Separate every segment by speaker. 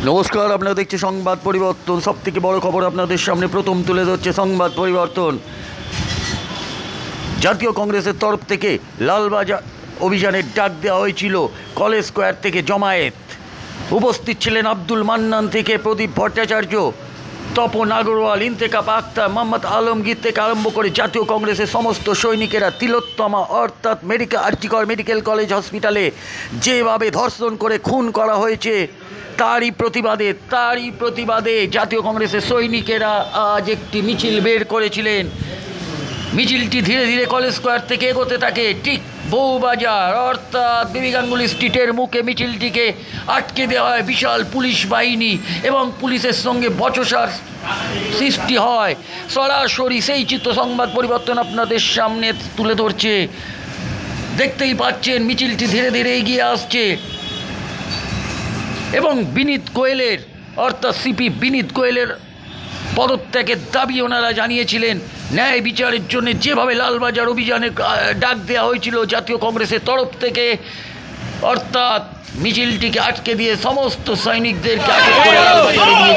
Speaker 1: নমস্কার, আপনারা দেখছে সংবাদ পরিবর্তন। সবথেকে বড় খবর আপনাদের সামনে প্রথম তুলে ধরছে সংবাদ পরিবর্তন। জাতীয় কংগ্রেসের তরফ থেকে লালবাজার অভিযানের ডাক দেওয়া হয়েছিল। কলেজ স্কোয়ার থেকে জমায়েত। উপস্থিত ছিলেন আব্দুল মান্নান থেকে প্রদীপ ভট্টাচার্য, তপন আগরওয়াল, ইন্তেকাব আক্তার, মোহাম্মদ আলমগীর থেকে আরম্ভ করে জাতীয় কংগ্রেসের সমস্ত সৈনিকেরা। তিলোত্তমা অর্থাৎ আরজিকর মেডিকেল কলেজ হসপিটালে যেভাবে ধর্ষণ করে খুন করা হয়েছে তারই প্রতিবাদে জাতীয় কংগ্রেসের সৈনিকেরা আজ একটি মিছিল বের করেছিলেন। মিছিলটি ধীরে ধীরে কলেজ স্কোয়ার থেকে এগোতে থাকে। ঠিক বউবাজার অর্থাৎ বিবি গাঙ্গুলি স্ট্রিটের মুখে মিছিলটিকে আটকে দেওয়া হয় বিশাল পুলিশ বাহিনী এবং পুলিশের সঙ্গে বচসার সৃষ্টি হয়। সরাসরি সেই চিত্র সংবাদ পরিবর্তন আপনাদের সামনে তুলে ধরছে। দেখতেই পাচ্ছেন মিছিলটি ধীরে ধীরে এগিয়ে আসছে এবং বিনীত গোয়েলের অর্থাৎ সিপি বিনীত গোয়েলের পদত্যাগের দাবি ওনারা জানিয়েছিলেন। ন্যায় বিচারের জন্য যেভাবে লালবাজার অভিযানে ডাক দেওয়া হয়েছিল জাতীয় কংগ্রেসের তরফ থেকে, অর্থাৎ মিছিলটিকে আটকে দিয়ে সমস্ত সৈনিকদেরকে আটক করে লালবাজারে নিয়ে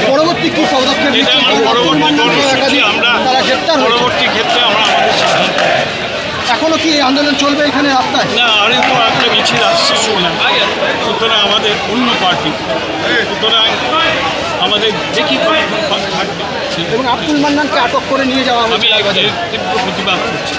Speaker 2: পরবর্তী ক্ষেত্রে আমরা আমাদের সিদ্ধান্ত
Speaker 3: এখনো কি আন্দোলন চলবে এখানে আপনার?
Speaker 2: না, আরে তো একটা মিছিল আসছে শুনলাম, সুতরাং আমাদের অন্য পার্টি, সুতরাং আমাদের দেখি থাকবে।
Speaker 3: এবং আব্দুল মান্নানকে আটক করে নিয়ে যাওয়া
Speaker 2: আমি তীব্র প্রতিবাদ করছি।